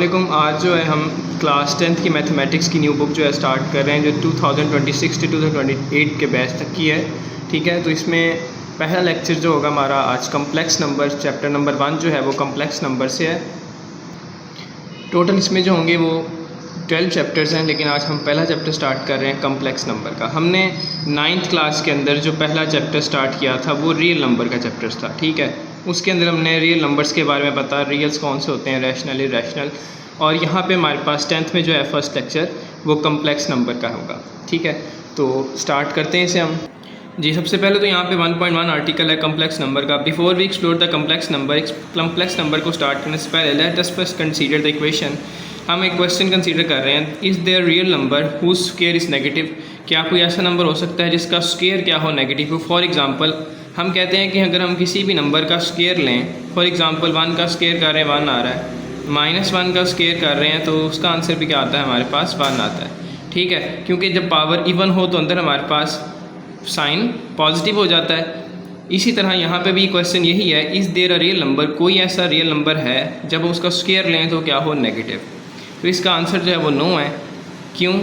अस्सलामुअलैकुम। आज जो है हम क्लास 10th की मैथमेटिक्स की न्यू बुक जो है स्टार्ट कर रहे हैं, जो 2026 से 2028 के बैच तक की है। ठीक है, तो इसमें पहला लेक्चर जो होगा हमारा आज कम्प्लेक्स नंबर, चैप्टर नंबर 1 जो है वो कम्प्लेक्स नंबर से है। टोटल इसमें जो होंगे वो 12 चैप्टर्स हैं, लेकिन आज हम पहला चैप्टर स्टार्ट कर रहे हैं कम्प्लेक्स नंबर का। हमने 9th क्लास के अंदर जो पहला चैप्टर स्टार्ट किया था वो रियल नंबर का चैप्टर था। ठीक है, उसके अंदर हमने रियल नंबर्स के बारे में पता, रियल्स कौन से होते हैं, रैशनल, इरैशनल। और यहाँ पे हमारे पास 10th में जो है फर्स्ट लेक्चर वो कम्प्लेक्स नंबर का होगा। ठीक है, तो स्टार्ट करते हैं इसे हम जी। सबसे पहले तो यहाँ पे 1.1 आर्टिकल है कम्प्लेक्स नंबर का। Before we explore the complex number को स्टार्ट करने से पहले let us first consider the equation. हम एक क्वेश्चन कंसीडर कर रहे हैं, is there real number whose square is negative. क्या कोई ऐसा नंबर हो सकता है जिसका स्क्वायर क्या हो, नेगेटिव हो। फॉर एग्जांपल हम कहते हैं कि अगर हम किसी भी नंबर का स्क्वायर लें, फॉर एग्जांपल 1 का स्क्वायर कर रहे हैं 1 आ रहा है, -1 का स्क्वायर कर रहे हैं तो उसका आंसर भी क्या आता है, हमारे पास 1 आता है। ठीक है, क्योंकि जब पावर इवन हो तो अंदर हमारे पास साइन पॉजिटिव हो जाता है। इसी तरह यहाँ पे भी क्वेश्चन यही है, is there a real number, कोई ऐसा रियल नंबर है जब उसका स्क्वायर लें तो क्या हो, नेगेटिव। तो इसका आंसर जो है वो नो है। क्यों,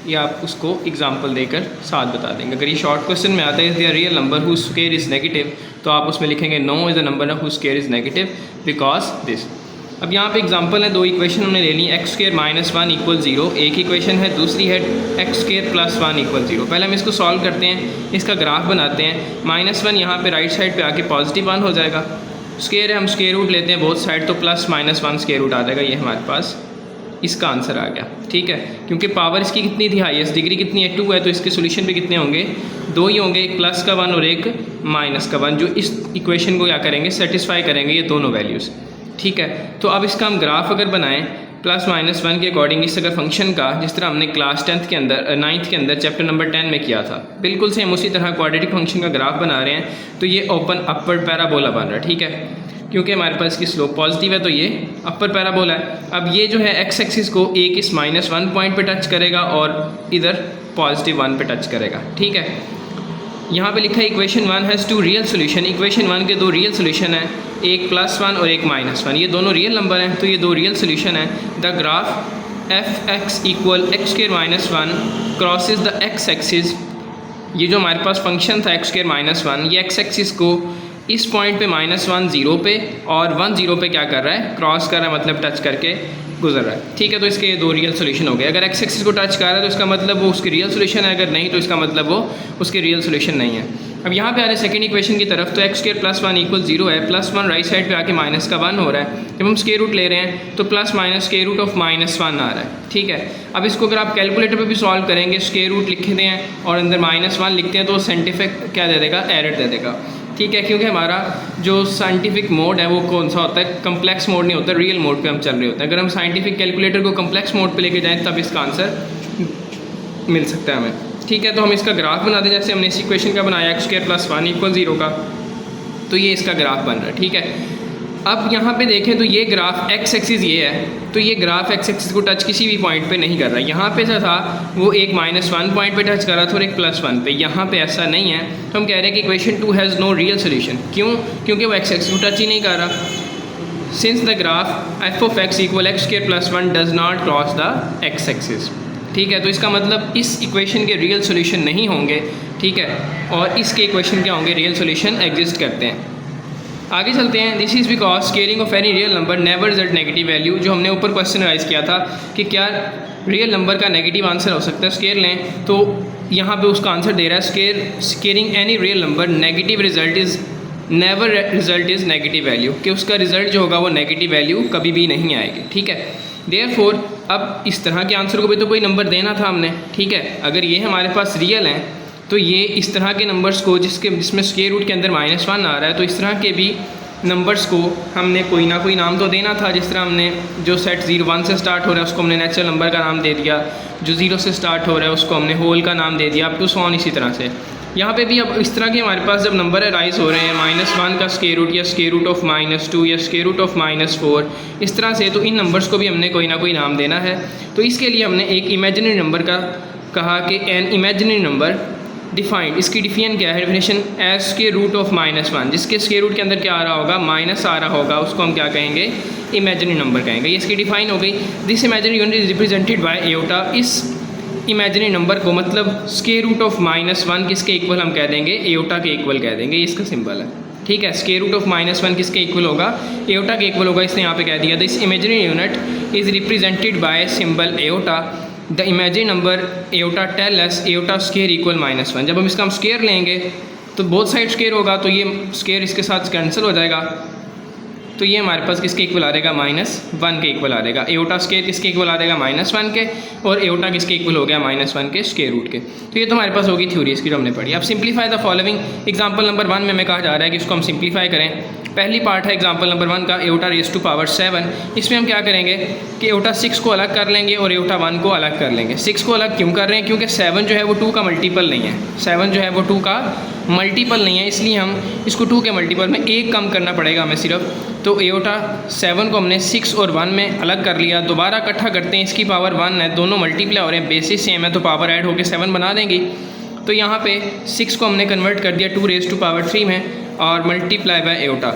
ये आप उसको एग्जांपल देकर साथ बता देंगे। अगर ये शॉर्ट क्वेश्चन में आता है is there real number whose square is negative, तो आप उसमें लिखेंगे no is the number whose square is negative because this. अब यहाँ पे एग्जांपल है, दो इक्वेशन हमने ले ली, x² -1 = 0 एक इक्वेशन है, दूसरी है x² + 1 = 0। पहले हम इसको सॉल्व करते हैं, इसका ग्राफ बनाते हैं। -1 यहाँ पे राइट साइड पे आके पॉजिटिव 1 हो जाएगा। स्क्वायर है, हम स्क्वायर रूट लेते हैं बोथ साइड, तो +-1 स्क्वायर रूट आ जाएगा। ये हमारे पास इसका आंसर आ गया। ठीक है, क्योंकि पावर इसकी कितनी थी, हाईएस्ट डिग्री कितनी है, 2 है, तो इसके सोल्यूशन पे कितने होंगे, 2 ही होंगे, एक प्लस का 1 और एक माइनस का 1, जो इस इक्वेशन को क्या करेंगे, सेटिस्फाई करेंगे ये दोनों वैल्यूज़। ठीक है, तो अब इसका हम ग्राफ अगर बनाएं +-1 के अकॉर्डिंग, इस अगर फंक्शन का, जिस तरह हमने क्लास 10th के अंदर 9th के अंदर चैप्टर नंबर 10 में किया था, बिल्कुल सेम उसी तरह क्वाड्रेटिक फंक्शन का ग्राफ बना रहे हैं, तो ये ओपन अपर पैराबोला बन रहा है। ठीक है, क्योंकि हमारे पास इसकी स्लोप पॉजिटिव है तो ये अपर पैराबोला है। अब ये जो है एक्स एक्सिस को एक इस -1 पॉइंट पे टच करेगा और इधर +1 पे टच करेगा। ठीक है, यहाँ पे लिखा है equation 1 has 2 real solution. Equation 1 के 2 रियल सोल्यूशन है, एक +1 और एक -1, ये दोनों रियल नंबर हैं, तो ये 2 रियल सोल्यूशन है। The graph f(x) = x² - 1 crosses the x axis. ये जो हमारे पास फंक्शन था x² - 1, ये x एक्सिस को इस पॉइंट पे -1 0 पे और 1 0 पे क्या कर रहा है, क्रॉस कर रहा है, मतलब टच करके गुजर रहा है। ठीक है, तो इसके 2 रियल सोल्यूशन हो गए। अगर x एक्सिस को टच कर रहा है तो इसका मतलब वो उसकी रियल सोल्यूशन है, अगर नहीं तो इसका मतलब वो उसके रियल सोल्यूशन नहीं है। अब यहाँ पे आ रहे सेकंड इक्वेशन की तरफ, तो x² + 1 = 0 है, +1 राइट साइड पे आके माइनस का 1 हो रहा है। जब हम स्क्वायर रूट ले रहे हैं तो +-√(-1) आ रहा है। ठीक है, अब इसको अगर आप कैलकुलेटर पे भी सॉल्व करेंगे, स्क्वायर रूट लिखते हैं और अंदर -1 लिखते हैं तो साइंटिफिक क्या दे देगा, एरर दे देगा। ठीक है, क्योंकि हमारा जो साइंटिफिक मोड है वो कौन सा होता है, कम्प्लेक्स मोड नहीं होता, रियल मोड पे हम चल रहे होते हैं। अगर हम साइंटिफिक कैलकुलेटर को कम्प्लेक्स मोड पे लेके जाएं तब इसका आंसर मिल सकता है हमें। ठीक है, तो हम इसका ग्राफ बना दें, जैसे हमने इस इक्वेशन का बनाया x² + 1 = 0 का, तो ये इसका ग्राफ बन रहा है। ठीक है, अब यहाँ पे देखें तो ये ग्राफ x एक्सिस ये है, तो ये ग्राफ x एक्सिस को टच किसी भी पॉइंट पे नहीं कर रहा है। यहाँ पे जो था वो एक -1 पॉइंट पे टच कर रहा था और एक +1 पे, यहाँ पे ऐसा नहीं है। तो हम कह रहे हैं कि equation 2 has no real solution. क्यों, क्योंकि वो x एक्सिस को टच ही नहीं कर रहा। Since the graph f(x) = x² + 1 does not cross the x axis. ठीक है, तो इसका मतलब इस इक्वेशन के रियल सोल्यूशन नहीं होंगे। ठीक है, और इसके इक्वेशन क्या होंगे, रियल सोल्यूशन एग्जिस्ट करते हैं। आगे चलते हैं। This is because squaring of any real number never result negative value. जो हमने ऊपर क्वेश्चन राइज किया था कि क्या रियल नंबर का नेगेटिव आंसर हो सकता है, स्क्वेयर लें तो यहाँ पे उसका आंसर दे रहा है squaring any real number negative result is never result is negative value, कि उसका रिजल्ट जो होगा वो नेगेटिव वैल्यू कभी भी नहीं आएगी। ठीक है, देयरफॉर अब इस तरह के आंसर को भी तो कोई नंबर देना था हमने। ठीक है, अगर ये हमारे पास रियल हैं तो ये इस तरह के नंबर्स को जिसमें स्क्वायर रूट के अंदर -1 आ रहा है, तो इस तरह के भी नंबर्स को हमने कोई ना कोई नाम तो देना था। जिस तरह हमने जो सेट 0 1 से स्टार्ट हो रहा है उसको हमने नेचुरल नंबर का नाम दे दिया, जो 0 से स्टार्ट हो रहा है उसको हमने होल का नाम दे दिया, अप टू सो ऑन। इसी तरह से यहाँ पे भी अब इस तरह के हमारे पास जब नंबर राइज हो रहे हैं, -1 का स्क्वायर रूट या स्क्वायर रूट ऑफ -2 या स्क्वायर रूट ऑफ -4, इस तरह से, तो इन नंबर्स को भी हमने कोई ना कोई नाम देना है। तो इसके लिए हमने एक इमेजिनरी नंबर का कहा कि एन इमेजिनरी नंबर डिफाइंड, इसकी डिफिन क्या है, definition as square root of -1, जिसके स्क्वायर रूट के अंदर क्या आ रहा होगा, माइनस आ रहा होगा, उसको हम क्या कहेंगे, इमेजिनरी नंबर कहेंगे। ये इसकी डिफाइन हो गई। This imaginary unit is represented bye aorta. इस इमेजिनरी नंबर को मतलब स्क्वायर रूट ऑफ -1 किसके इक्वल हम कह देंगे, एयोटा के इक्वल कह देंगे। ये इसका सिंबल है, ठीक है। स्क्वायर रूट ऑफ -1 किसके इक्वल होगा, एयोटा के इक्वल होगा। इसने यहाँ पे कह दिया this imaginary unit is represented by symbol iota. The imaginary number iota tell us iota square equal -1। जब हम इसका हम स्क्वायर लेंगे तो बोथ साइड स्क्वायर होगा, तो ये स्क्वायर इसके साथ कैंसिल हो जाएगा, तो ये हमारे पास किसके इक्वल आ रहेगा, -1 के इक्वल आ रहेगा। एयोटा स्क्वायर किसके इक्वल आ रहेगा, -1 के, और एयोटा किसके इक्वल हो गया, -1 के स्क्वायर रूट के। तो ये तो हमारे पास होगी थ्योरी, इसकी जो हमने पढ़ी। अब simplify the following. Example number 1 में हमें कहा जा रहा है कि इसको हम सिंप्लीफाई करें। पहली पार्ट है एग्जांपल नंबर 1 का, एयोटा रेज़ टू पावर 7। इसमें हम क्या करेंगे कि एयोटा 6 को अलग कर लेंगे और एयोटा 1 को अलग कर लेंगे। 6 को अलग क्यों कर रहे हैं, क्योंकि 7 जो है वो 2 का मल्टीपल नहीं है। 7 जो है वो 2 का मल्टीपल नहीं है, इसलिए हम इसको 2 के मल्टीपल में 1 कम करना पड़ेगा हमें सिर्फ। तो एयोटा 7 को हमने 6 और 1 में अलग कर लिया। दोबारा इकट्ठा करते हैं, इसकी पावर 1 है, दोनों मल्टीप्लाई हो रहे हैं, बेसिस सेम है, तो पावर ऐड होकर 7 बना देंगी। तो यहाँ पे 6 को हमने कन्वर्ट कर दिया 2 रेज़ टू पावर 3 में और मल्टीप्लाई बाय एयोटा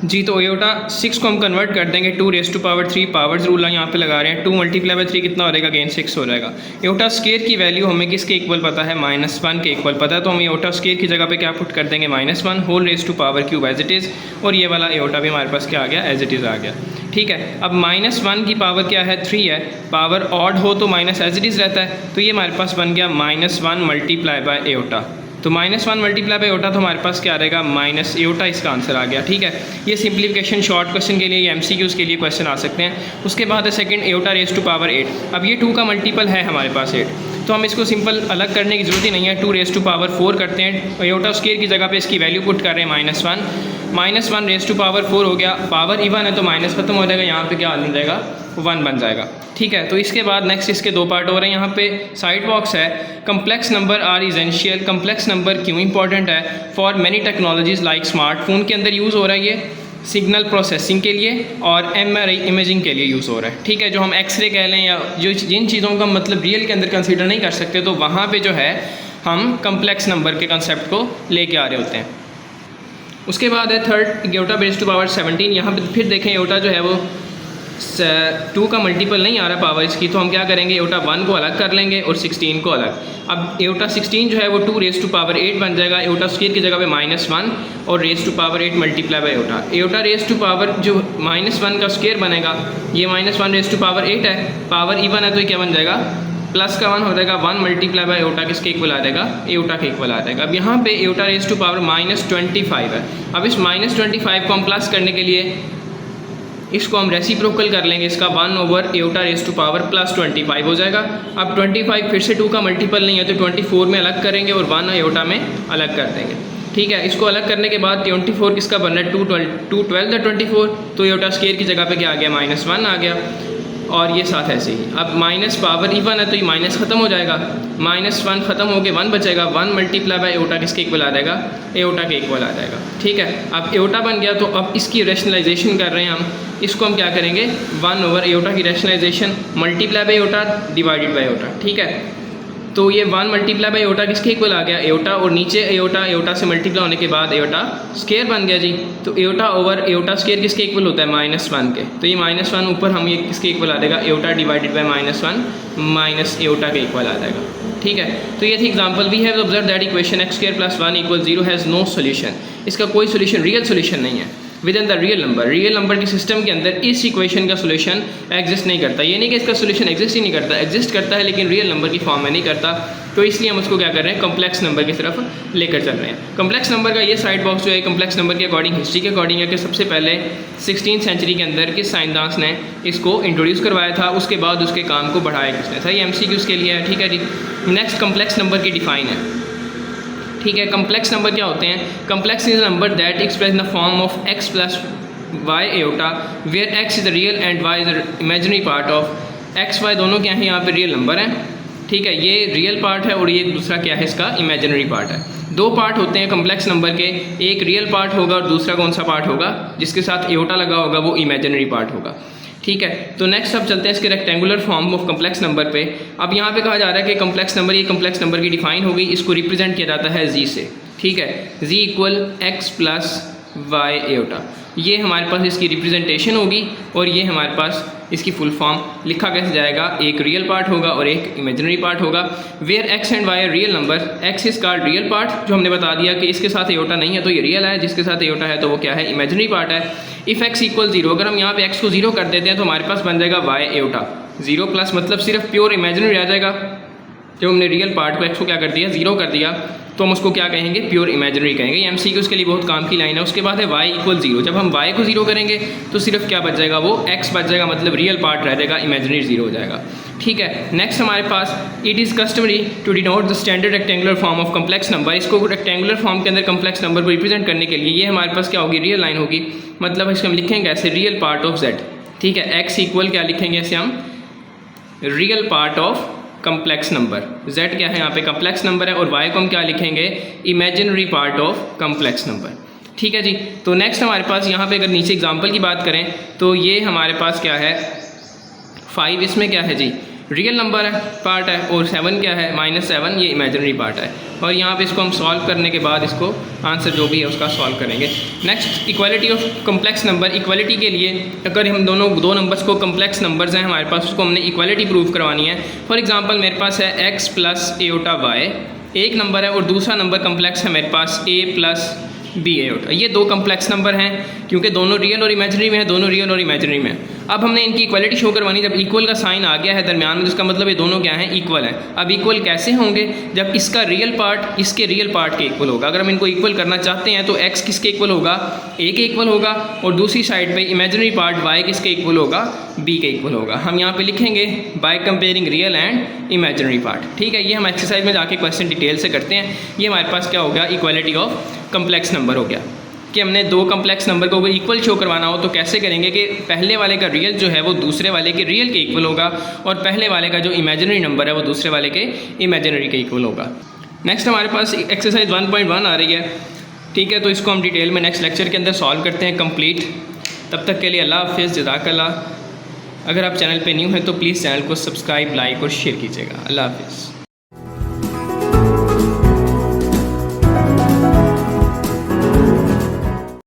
जी। तो एयोटा 6 को हम कन्वर्ट कर देंगे 2 raise to power 3, powers rule यहाँ पे लगा रहे हैं। 2 मल्टीप्लाई बाय 3 कितना हो जाएगा, अगेन 6 हो जाएगा। एयोटा स्क्वायर की वैल्यू हमें किसके इक्वल पता है, -1 के इक्वल पता है, तो हम एयोटा स्क्वायर की जगह पे क्या पुट कर देंगे, -1 whole raise to power cube as it is, और ये वाला एयोटा भी हमारे पास क्या आ गया, एज इट इज़ आ गया, ठीक है। अब -1 की पावर क्या है, 3 है, पावर ऑड हो तो माइनस एज इट इज़ रहता है, तो ये हमारे पास बन गया -1 मल्टीप्लाई बाय एयोटा। तो -1 मल्टीप्लाई बाय एयोटा, तो हमारे पास क्या रहेगा, माइनस एयोटा, इसका आंसर आ गया, ठीक है। ये सिंप्लीफिकेशन शॉर्ट क्वेश्चन के लिए, ये MCQs के लिए क्वेश्चन आ सकते हैं। उसके बाद है second, iota raise to power 8। अब ये 2 का मल्टीपल है हमारे पास 8, तो हम इसको सिंपल अलग करने की ज़रूरत ही नहीं है। 2 रेज़ टू पावर 4 करते हैं, एयोटा स्क्वायर की जगह पे इसकी वैल्यू पुट कर रहे हैं -1 रेज़ टू पावर 4 हो गया। पावर इवन है तो माइनस खत्म हो जाएगा, यहाँ पे क्या आ जाएगा, 1 बन जाएगा, ठीक है। तो इसके बाद नेक्स्ट इसके 2 पार्ट हो रहे हैं। यहाँ पे साइड बॉक्स है, complex number are essential. Complex number क्यों इंपॉर्टेंट है, for many technologies like smartphone के अंदर यूज़ हो रहा है ये, सिग्नल प्रोसेसिंग के लिए और MRI इमेजिंग के लिए यूज़ हो रहा है, ठीक है। जो हम एक्सरे कह लें या जो जिन चीज़ों का मतलब रियल के अंदर कंसीडर नहीं कर सकते, तो वहाँ पे जो है हम कम्प्लेक्स नंबर के कंसेप्ट को लेके आ रहे होते हैं। उसके बाद है third, iota raise to power 17। यहाँ पे फिर देखें एयोटा जो है वो 2 का मल्टीपल नहीं आ रहा पावर इसकी, तो हम क्या करेंगे, एयोटा 1 को अलग कर लेंगे और 16 को अलग। अब एयोटा 16 जो है वो 2 रेज़ टू पावर 8 बन जाएगा। एयोटा स्क्वायर की जगह पे -1 और raise to power 8 multiply by iota. Iota raise to power जो -1 का स्क्वायर बनेगा, ये -1 रेज़ टू पावर 8 है, पावर इवन है तो ये क्या बन जाएगा, प्लस का 1 हो जाएगा। 1 मल्टीप्लाई बाय एयोटा किसके इक्वल आ जाएगा, एयोटा के इक्वल आ जाएगा। अब यहाँ पे एयोटा रेज़ टू पावर -25 है। अब इस -25 को हम प्लस करने के लिए इसको हम रेसिप्रोकल कर लेंगे, इसका 1 over iota raise to power +25 हो जाएगा। अब 25 फिर से 2 का मल्टीपल नहीं है, तो 24 में अलग करेंगे और 1 एयोटा में अलग कर देंगे, ठीक है। इसको अलग करने के बाद 24 किसका बन रहा है, 212 24, तो एयोटा स्क्वायर की जगह पे क्या आ गया, -1 आ गया, और ये साथ ऐसे ही। अब माइनस पावर इवन है तो ये माइनस खत्म हो जाएगा, -1 खत्म हो गए 1 बचेगा। 1 मल्टीप्लाई बाय एयोटा किसके इक्वल आ जाएगा, एयोटा के इक्वल आ जाएगा, ठीक है। अब एयोटा बन गया, तो अब इसकी रैशनलाइजेशन कर रहे हैं हम। इसको हम क्या करेंगे, 1 ओवर एयोटा की rationalisation multiply by iota divided by iota, ठीक है। तो ये 1 मल्टीप्लाई बाय एयोटा किसके इक्वल आ गया, एयोटा, और नीचे एयोटा, एयोटा से मल्टीप्लाई होने के बाद एयोटा स्क्वायर बन गया जी। तो एयोटा ओवर एयोटा स्क्वायर किसके इक्वल होता है, -1 के। तो ये -1 ऊपर हम ये किसके इक्वल आ जाएगा, iota divided by -1 minus iota के इक्वल आ जाएगा, ठीक है। तो ये थी example. We have observe that equation x² + 1 = 0 has no solution. इसका कोई सोल्यूशन, रियल सोल्यूशन नहीं है with in the real number के सिस्टम के अंदर इस इक्वेशन का सोल्यूशन एग्जिस्ट नहीं करता। ये नहीं कि इसका सोल्यूशन एग्जिस्ट ही नहीं करता, एग्जिस्ट करता है लेकिन रियल नंबर की फॉर्म में नहीं करता। तो इसलिए हम उसको क्या कर रहे हैं, कम्प्लेक्स नंबर की तरफ लेकर चल रहे हैं। कम्प्लेक्स नंबर का ये साइड बॉक्स जो है कम्प्लेक्स नंबर के अकॉर्डिंग, हिस्ट्री के अकॉर्डिंग है कि सबसे पहले 16वीं सेंचुरी के अंदर किस साइंसदान ने इसको इंट्रोड्यूस करवाया था, उसके बाद उसके काम को बढ़ाया किसने था। ये MCQs के लिए है, ठीक है जी। नेक्स्ट कम्प्लेक्स नंबर की डिफाइन है, ठीक है। कम्प्लेक्स नंबर क्या होते हैं, complex is number that express in the form of x + y iota where x is the real and y is the imaginary part of. x y दोनों क्या है यहाँ पे रियल नंबर हैं, ठीक है। ये रियल पार्ट है और ये दूसरा क्या है, इसका इमेजिनरी पार्ट है। 2 पार्ट होते हैं कम्प्लेक्स नंबर के, एक रियल पार्ट होगा और दूसरा कौन सा पार्ट होगा, जिसके साथ एयोटा लगा होगा वो इमेजिनरी पार्ट होगा। ठीक है, तो नेक्स्ट अब चलते हैं इसके rectangular form of complex number पे। अब यहाँ पे कहा जा रहा है कि कम्प्लेक्स नंबर, ये कम्प्लेक्स नंबर की डिफाइन होगी, इसको रिप्रेजेंट किया जाता है जी से। ठीक है, जी इक्वल एक्स प्लस वाई एटा, ये हमारे पास इसकी रिप्रेजेंटेशन होगी और ये हमारे पास इसकी फुल फॉर्म लिखा कैसे जाएगा, एक रियल पार्ट होगा और एक इमेजिनरी पार्ट होगा। Where X and Y real number, X is called real part, जो हमने बता दिया कि इसके साथ एटा नहीं है तो ये रियल है, जिसके साथ एटा है तो वो क्या है, इमेजिनरी पार्ट है। इफ़ एक्स इक्वल जीरो, अगर हम यहाँ पे एक्स को जीरो कर देते हैं तो हमारे पास बन जाएगा वाई एटा, जीरो प्लस मतलब सिर्फ प्योर इमेजिनरी रह जाएगा। जब हमने रियल पार्ट को एक्स को क्या कर दिया, जीरो कर दिया, तो हम उसको क्या कहेंगे, प्योर इमेजिनरी कहेंगे। ये एमसीक्यू उसके लिए बहुत काम की लाइन है। उसके बाद है y इक्वल जीरो, जब हम y को जीरो करेंगे तो सिर्फ क्या बच जाएगा, वो x बच जाएगा, मतलब रियल पार्ट रह जाएगा, इमेजिनरी जीरो हो जाएगा। ठीक है, नेक्स्ट हमारे पास it is customary to denote the standard rectangular form of complex number. इसको रेक्टेंगुलर फॉर्म के अंदर कम्प्लेक्स नंबर को रिप्रेजेंट करने के लिए ये हमारे पास क्या होगी, रियल लाइन होगी, मतलब इसको हम लिखेंगे ऐसे, रियल पार्ट ऑफ z। ठीक है, x इक्वल क्या लिखेंगे ऐसे हम, real part of complex number, z क्या है यहाँ पे, कम्प्लेक्स नंबर है, और y को हम क्या लिखेंगे, imaginary part of complex number. ठीक है जी, तो नेक्स्ट हमारे पास यहाँ पे अगर नीचे एग्जांपल की बात करें तो ये हमारे पास क्या है 5, इसमें क्या है जी, रियल नंबर है, पार्ट है, और 7 क्या है, -7, ये इमेजिनरी पार्ट है। और यहाँ पे इसको हम सॉल्व करने के बाद इसको आंसर जो भी है उसका सॉल्व करेंगे। Next equality of complex number, equality के लिए अगर हम दो नंबर्स को, कम्प्लेक्स नंबर्स हैं हमारे पास, उसको हमने इक्वालिटी प्रूव करवानी है। फॉर एग्जांपल मेरे पास है x प्लस एटा वाई, एक नंबर है, और दूसरा नंबर कम्प्लेक्स है मेरे पास a प्लस बी एटा। ये दो कम्प्लेक्स नंबर हैं क्योंकि दोनों रियल और इमेजिनरी में है, दोनों रियल और इमेजिनरी में। अब हमने इनकी इक्वालिटी शो करवानी, जब इक्वल का साइन आ गया है दरमियान में, जिसका मतलब ये दोनों क्या हैं, इक्वल हैं। अब इक्वल कैसे होंगे, जब इसका रियल पार्ट इसके रियल पार्ट के इक्वल होगा। अगर हम इनको इक्वल करना चाहते हैं तो x किसके इक्वल होगा, a के इक्वल होगा, और दूसरी साइड पे इमेजिनरी पार्ट y किसके इक्वल होगा, b के इक्वल होगा। हम यहाँ पे लिखेंगे by comparing real and imaginary part. ठीक है, ये हम एक्सरसाइज में जाके क्वेश्चन डिटेल से करते हैं। ये हमारे पास क्या हो गया, इक्वालिटी ऑफ कम्प्लेक्स नंबर हो गया कि हमने दो कम्प्लेक्स नंबर को इक्वल शो करवाना हो तो कैसे करेंगे कि पहले वाले का रियल जो है वो दूसरे वाले के रियल के इक्वल होगा, और पहले वाले का जो इमेजिनरी नंबर है वो दूसरे वाले के इमेजिनरी के इक्वल होगा। नेक्स्ट हमारे पास एक्सरसाइज 1.1 आ रही है। ठीक है, तो इसको हम डिटेल में नेक्स्ट लेक्चर के अंदर सॉल्व करते हैं कंप्लीट। तब तक के लिए अल्लाह हाफ़िज़, जज़ाकल्लाह। अगर आप चैनल पे न्यू हैं तो प्लीज़ चैनल को सब्सक्राइब, लाइक और शेयर कीजिएगा। अल्लाह हाफ़िज़।